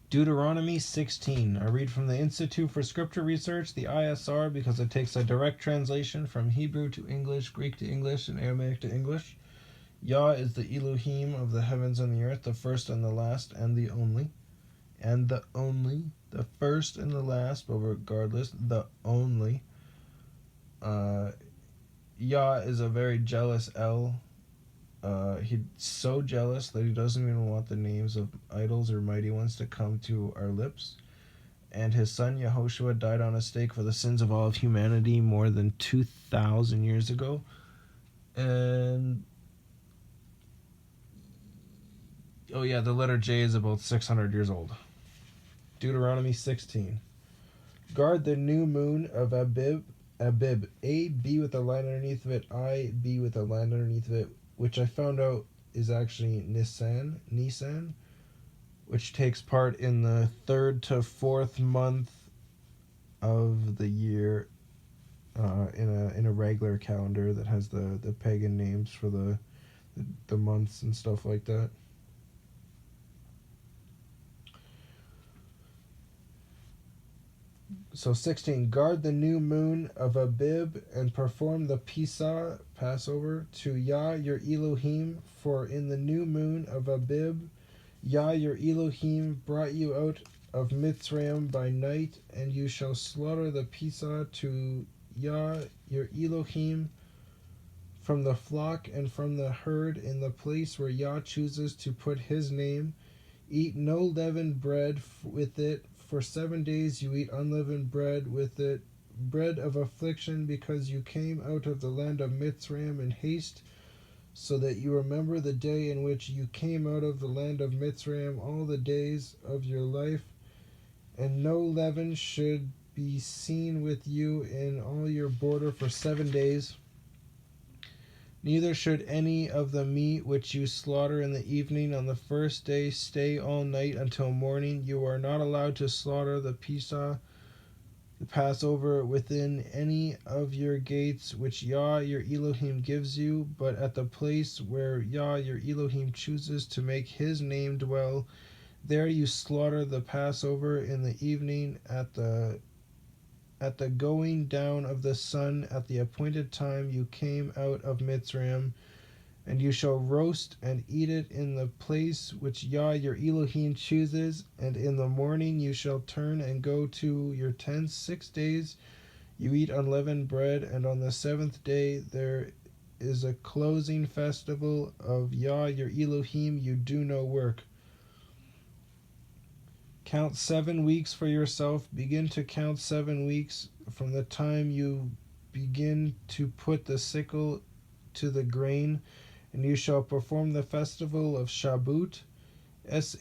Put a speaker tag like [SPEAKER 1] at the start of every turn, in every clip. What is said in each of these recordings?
[SPEAKER 1] Deuteronomy 16. I read from the Institute for Scripture Research, the ISR, because it takes a direct translation from Hebrew to English, Greek to English, and Aramaic to English. Yah is the Elohim of the heavens and the earth, the first and the last, and the only. The first and the last, but regardless, the only. Yah is a very jealous El. He's so jealous that he doesn't even want the names of idols or mighty ones to come to our lips. And his son Yehoshua died on a stake for the sins of all of humanity more than 2,000 years ago. And oh yeah, the letter J is about 600 years old. Deuteronomy 16. Guard the new moon of Abib, A, B with a line underneath of it, I, B with a line underneath of it, which I found out is actually Nisan, which takes part in the 3rd to 4th month of the year in a regular calendar that has the pagan names for the months and stuff like that. So 16, guard the new moon of Abib and perform the Pesach, Passover, to Yah your Elohim, for in the new moon of Abib, Yah your Elohim brought you out of Mitzrayim by night, and you shall slaughter the Pesach to Yah your Elohim from the flock and from the herd in the place where Yah chooses to put his name. Eat no leavened bread with it. For 7 days you eat unleavened bread with it, bread of affliction, because you came out of the land of Mitzrayim in haste, so that you remember the day in which you came out of the land of Mitzrayim all the days of your life. And no leaven should be seen with you in all your border for 7 days. Neither should any of the meat which you slaughter in the evening on the first day stay all night until morning. You are not allowed to slaughter the Pesach, the Passover, within any of your gates which Yah your Elohim gives you, but at the place where Yah your Elohim chooses to make his name dwell. There you slaughter the Passover in the evening at the going down of the sun at the appointed time you came out of Mitzrayim, and you shall roast and eat it in the place which Yah your Elohim chooses, and in the morning you shall turn and go to your tents. 6 days you eat unleavened bread, and on the 7th day there is a closing festival of Yah your Elohim. You do no work. Count 7 weeks for yourself. Begin to count 7 weeks from the time you begin to put the sickle to the grain, and you shall perform the festival of Shabbat. It's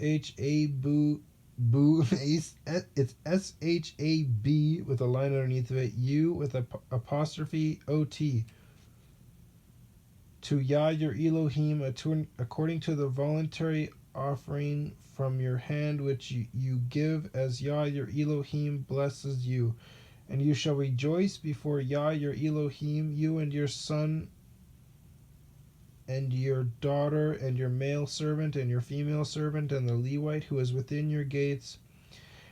[SPEAKER 1] S-H-A-B with a line underneath of it, U with a apostrophe O-T. To Yah your Elohim, according to the voluntary offering from your hand which you give, as Yah your Elohim blesses you. And you shall rejoice before Yah your Elohim, you and your son and your daughter and your male servant and your female servant and the Levite who is within your gates,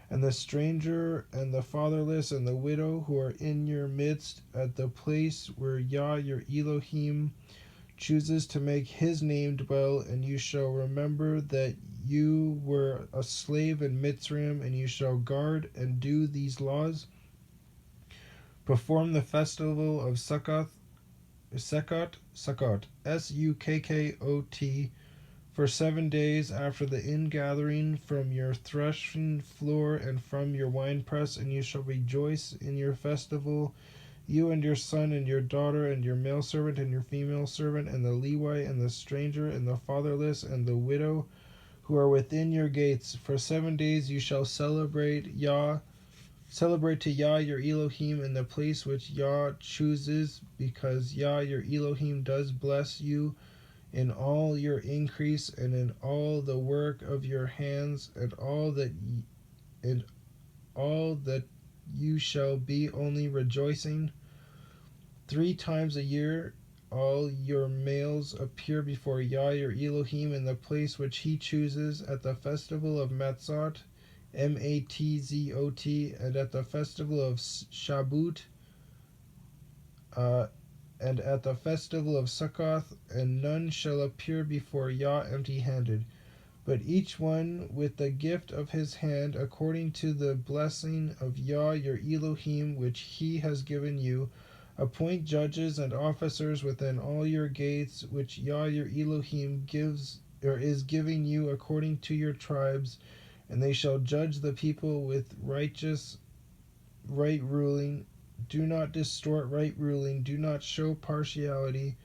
[SPEAKER 1] and the stranger and the fatherless and the widow who are in your midst, at the place where Yah your Elohim chooses to make his name dwell. And you shall remember that you were a slave in Mitzrayim, and you shall guard and do these laws. Perform the festival of Sukkot, Sukkot, for 7 days after the ingathering from your threshing floor and from your winepress, and you shall rejoice in your festival, you and your son and your daughter and your male servant and your female servant and the Levite and the stranger and the fatherless and the widow who are within your gates. For 7 days you shall celebrate to Yah your Elohim in the place which Yah chooses, because Yah your Elohim does bless you in all your increase and in all the work of your hands, and all that you shall be only rejoicing. 3 times a year all your males appear before Yah your Elohim in the place which he chooses, at the festival of Matzot Matzot, and at the festival of Shabbut, uh, and at the festival of Sukkoth, and none shall appear before Yah empty-handed, but each one with the gift of his hand, according to the blessing of Yah your Elohim, which he has given you. Appoint judges and officers within all your gates, which Yah your Elohim gives or is giving you according to your tribes, and they shall judge the people with right ruling. Do not distort right ruling, do not show partiality,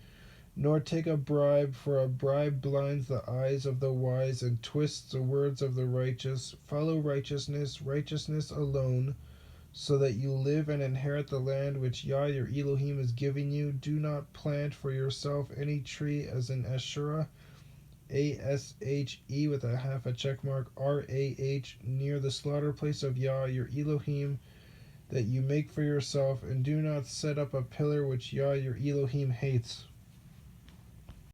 [SPEAKER 1] nor take a bribe, for a bribe blinds the eyes of the wise and twists the words of the righteous. Follow righteousness, righteousness alone, so that you live and inherit the land which Yah your Elohim is giving you. Do not plant for yourself any tree as in Asherah, Ashe with a half a check mark, Rah, near the slaughter place of Yah your Elohim, that you make for yourself, and do not set up a pillar which Yah your Elohim hates.